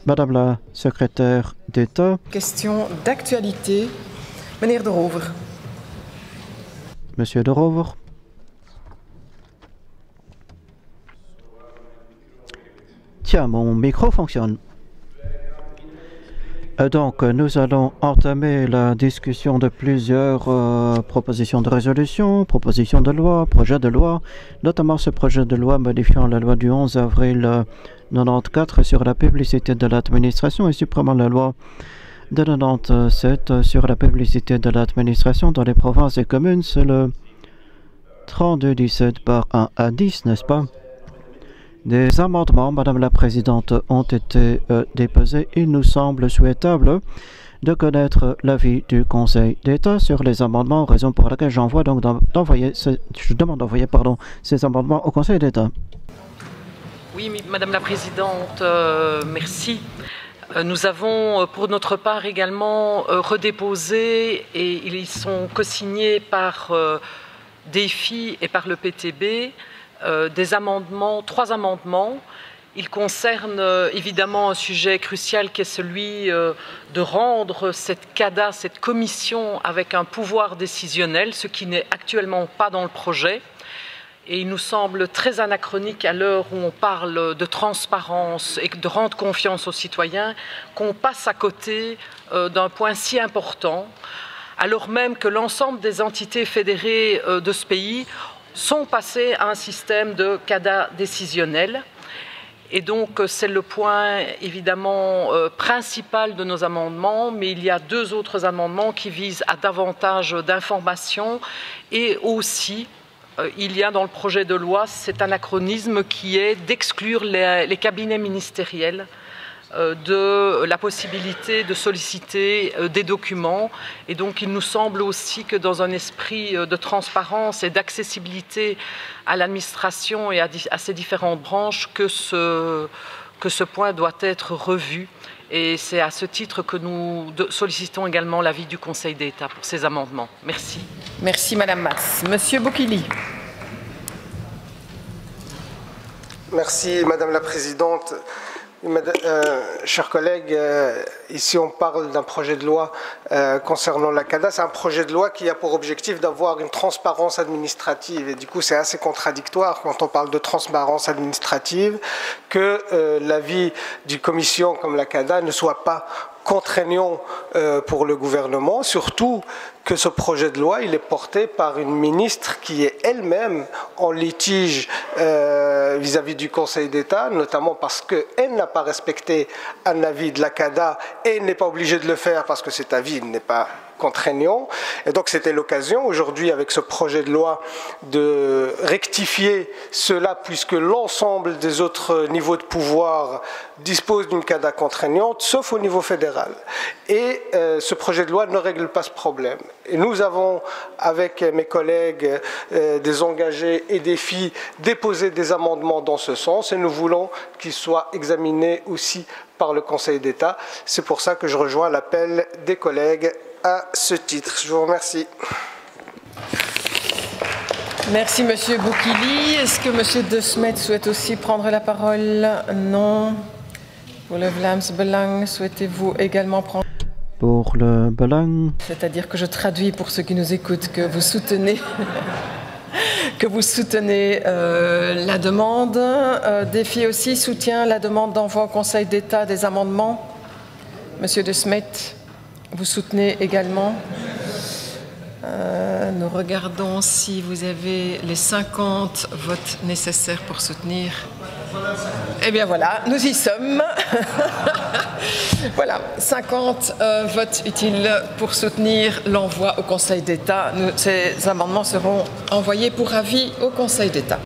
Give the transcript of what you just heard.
Madame la secrétaire d'État. Question d'actualité. Meneer De Rover. Monsieur De Rover. Tiens, mon micro fonctionne. Donc, nous allons entamer la discussion de plusieurs propositions de résolution, propositions de loi, projets de loi, notamment ce projet de loi modifiant la loi du 11 avril 94 sur la publicité de l'administration et supprimant la loi de 97 sur la publicité de l'administration dans les provinces et communes. C'est le 3217/1 à 10, n'est-ce pas? Des amendements, Madame la Présidente, ont été déposés. Il nous semble souhaitable de connaître l'avis du Conseil d'État sur les amendements, raison pour laquelle je demande d'envoyer ces amendements au Conseil d'État. Oui, Madame la Présidente, merci. Nous avons pour notre part également redéposé, et ils sont co-signés par DEFI et par le PTB, des amendements, 3 amendements. Ils concernent évidemment un sujet crucial qui est celui de rendre cette CADA, cette commission, avec un pouvoir décisionnel, ce qui n'est actuellement pas dans le projet. Et il nous semble très anachronique à l'heure où on parle de transparence et de rendre confiance aux citoyens qu'on passe à côté d'un point si important, alors même que l'ensemble des entités fédérées de ce pays sont passées à un système de CADA décisionnel. Et donc, c'est le point évidemment principal de nos amendements, mais il y a 2 autres amendements qui visent à davantage d'informations et aussi, il y a dans le projet de loi cet anachronisme qui est d'exclure les cabinets ministériels de la possibilité de solliciter des documents. Et donc il nous semble aussi que dans un esprit de transparence et d'accessibilité à l'administration et à ces différentes branches que ce point doit être revu. Et c'est à ce titre que nous sollicitons également l'avis du Conseil d'État pour ces amendements. Merci. Merci Madame Mas. Monsieur Bokili. Merci Madame la Présidente. Chers collègues, ici on parle d'un projet de loi concernant la CADA. C'est un projet de loi qui a pour objectif d'avoir une transparence administrative. Et du coup, c'est assez contradictoire quand on parle de transparence administrative que l'avis d'une commission comme la CADA ne soit pas contraignant pour le gouvernement, surtout que ce projet de loi il est porté par une ministre qui est elle-même en litige vis-à-vis du Conseil d'État, notamment parce qu'elle n'a pas respecté un avis de la CADA et elle n'est pas obligée de le faire parce que cet avis n'est pas contraignant. Et donc c'était l'occasion aujourd'hui avec ce projet de loi de rectifier cela puisque l'ensemble des autres niveaux de pouvoir disposent d'une CADA contraignante sauf au niveau fédéral. Et ce projet de loi ne règle pas ce problème. Et nous avons, avec mes collègues des engagés et des filles, déposé des amendements dans ce sens et nous voulons qu'ils soient examinés aussi par le Conseil d'État. C'est pour ça que je rejoins l'appel des collègues à ce titre. Je vous remercie. Merci Monsieur Bokili. Est-ce que Monsieur De Smet souhaite aussi prendre la parole? Non. Pour le Vlaams Belang, souhaitez-vous également prendre? Pour le Belang. C'est-à-dire que je traduis pour ceux qui nous écoutent que vous soutenez la demande. DEFI aussi soutient la demande d'envoi au Conseil d'État des amendements. Monsieur De Smet, vous soutenez également. Nous regardons si vous avez les 50 votes nécessaires pour soutenir. Eh bien voilà, nous y sommes. Voilà, 50 votes utiles pour soutenir l'envoi au Conseil d'État. Ces amendements seront envoyés pour avis au Conseil d'État.